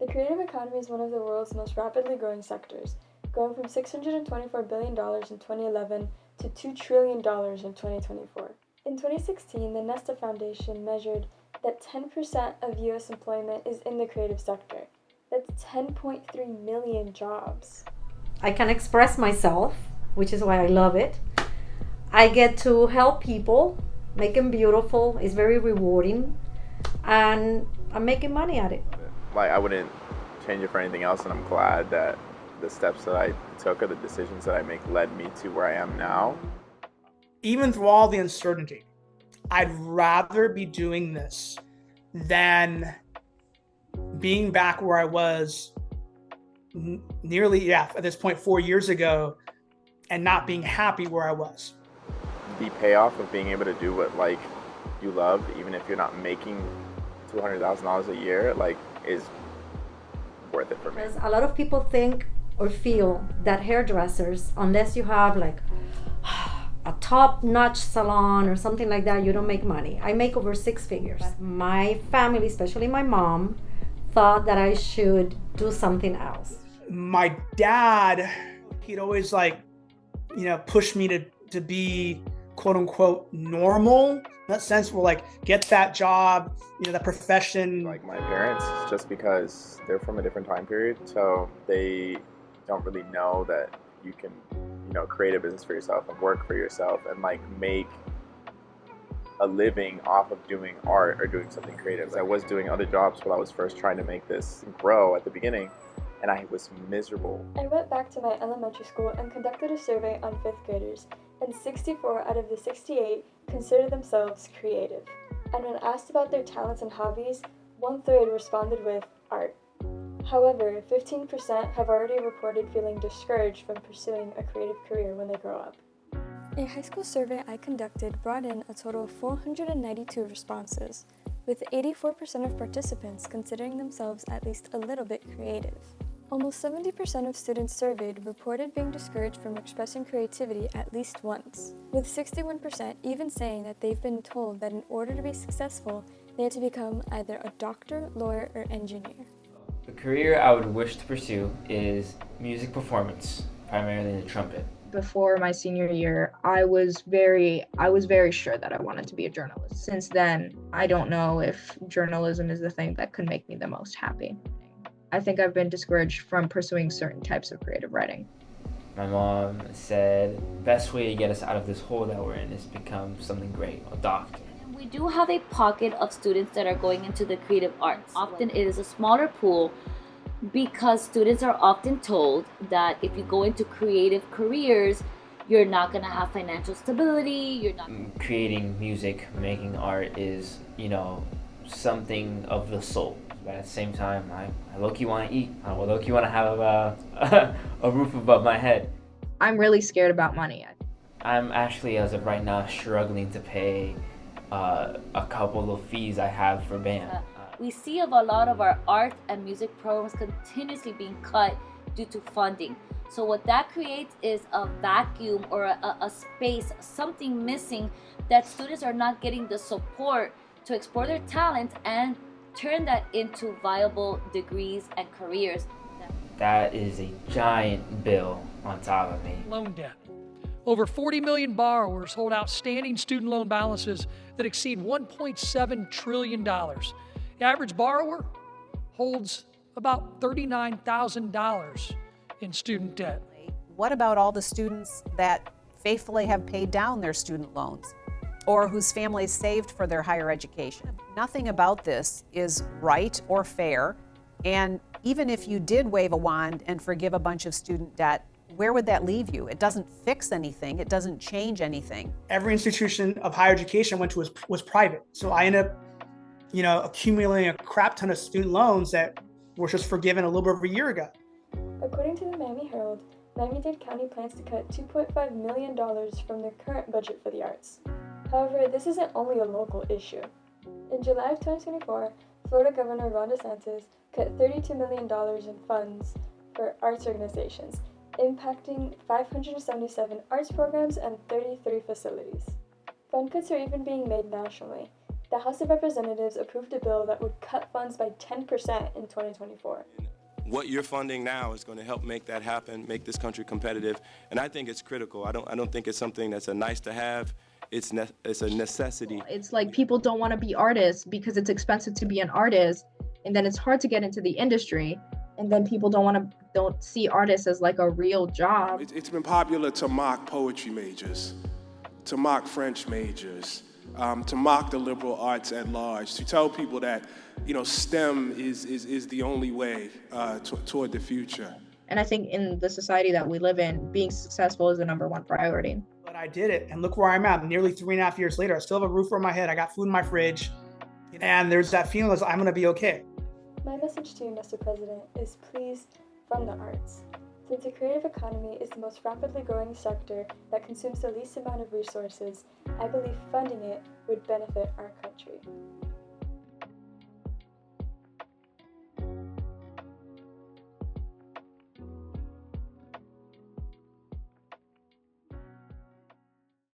The creative economy is one of the world's most rapidly growing sectors, going from $624 billion in 2011 to $2 trillion in 2024. In 2016, the Nesta Foundation measured that 10% of U.S. employment is in the creative sector. That's 10.3 million jobs. I can express myself, which is why I love it. I get to help people, make them beautiful. It's very rewarding, and I'm making money at it. I wouldn't change it for anything else, and I'm glad that the steps that I took or the decisions that I make led me to where I am now. Even through all the uncertainty, I'd rather be doing this than being back where I was nearly, at this point 4 years ago, and not being happy where I was. The payoff of being able to do what you love, even if you're not making $200,000 a year, is worth it for me. Because a lot of people think or feel that hairdressers, unless you have a top-notch salon or something like that, you don't make money. I make over 6 figures. My family, especially my mom, thought that I should do something else. My dad, he'd always push me to be quote unquote normal. In that sense, we're get that job, that profession. My parents, just because they're from a different time period, so they don't really know that you can, create a business for yourself and work for yourself and make a living off of doing art or doing something creative. I was doing other jobs while I was first trying to make this grow at the beginning, and I was miserable. I went back to my elementary school and conducted a survey on 5th graders, and 64 out of the 68 consider themselves creative. And when asked about their talents and hobbies, 1/3 responded with art. However, 15% have already reported feeling discouraged from pursuing a creative career when they grow up. A high school survey I conducted brought in a total of 492 responses, with 84% of participants considering themselves at least a little bit creative. Almost 70% of students surveyed reported being discouraged from expressing creativity at least once, with 61% even saying that they've been told that in order to be successful, they had to become either a doctor, lawyer, or engineer. The career I would wish to pursue is music performance, primarily the trumpet. Before my senior year, I was very sure that I wanted to be a journalist. Since then, I don't know if journalism is the thing that could make me the most happy. I think I've been discouraged from pursuing certain types of creative writing. My mom said the best way to get us out of this hole that we're in is to become something great, a doctor. We do have a pocket of students that are going into the creative arts. Often it is a smaller pool because students are often told that if you go into creative careers, you're not going to have financial stability, you're not... Creating music, making art is, something of the soul. But at the same time, I low-key want to eat. I low-key want to have a roof above my head. I'm really scared about money. I'm actually, as of right now, struggling to pay a couple of fees I have for band. We see of a lot of our art and music programs continuously being cut due to funding. So what that creates is a vacuum or a space, something missing, that students are not getting the support to explore their talents and turn that into viable degrees and careers. That is a giant bill on top of me. Loan debt. Over 40 million borrowers hold outstanding student loan balances that exceed $1.7 trillion. The average borrower holds about $39,000 in student debt. What about all the students that faithfully have paid down their student loans or whose families saved for their higher education? Nothing about this is right or fair, and even if you did wave a wand and forgive a bunch of student debt, where would that leave you? It doesn't fix anything. It doesn't change anything. Every institution of higher education I went to was private. So I ended up, accumulating a crap ton of student loans that were just forgiven a little bit over a year ago. According to the Miami Herald, Miami-Dade County plans to cut $2.5 million from their current budget for the arts. However, this isn't only a local issue. In July of 2024, Florida Governor Ron DeSantis cut $32 million in funds for arts organizations, impacting 577 arts programs and 33 facilities. Fund cuts are even being made nationally. the House of Representatives approved a bill that would cut funds by 10% in 2024. What you're funding now is going to help make that happen, make this country competitive, and I think it's critical. I don't think it's something that's a nice to have. It's a necessity. It's like people don't want to be artists because it's expensive to be an artist, and then it's hard to get into the industry, and then people don't see artists as like a real job. It's been popular to mock poetry majors, to mock French majors, to mock the liberal arts at large, to tell people that, you know, STEM is the only way toward the future. And I think in the society that we live in, being successful is the number one priority. But I did it, and look where I'm at. Nearly 3.5 years later, I still have a roof over my head. I got food in my fridge, and there's that feeling that I'm going to be okay. My message to you, Mr. President, is please fund the arts. Since the creative economy is the most rapidly growing sector that consumes the least amount of resources, I believe funding it would benefit our country.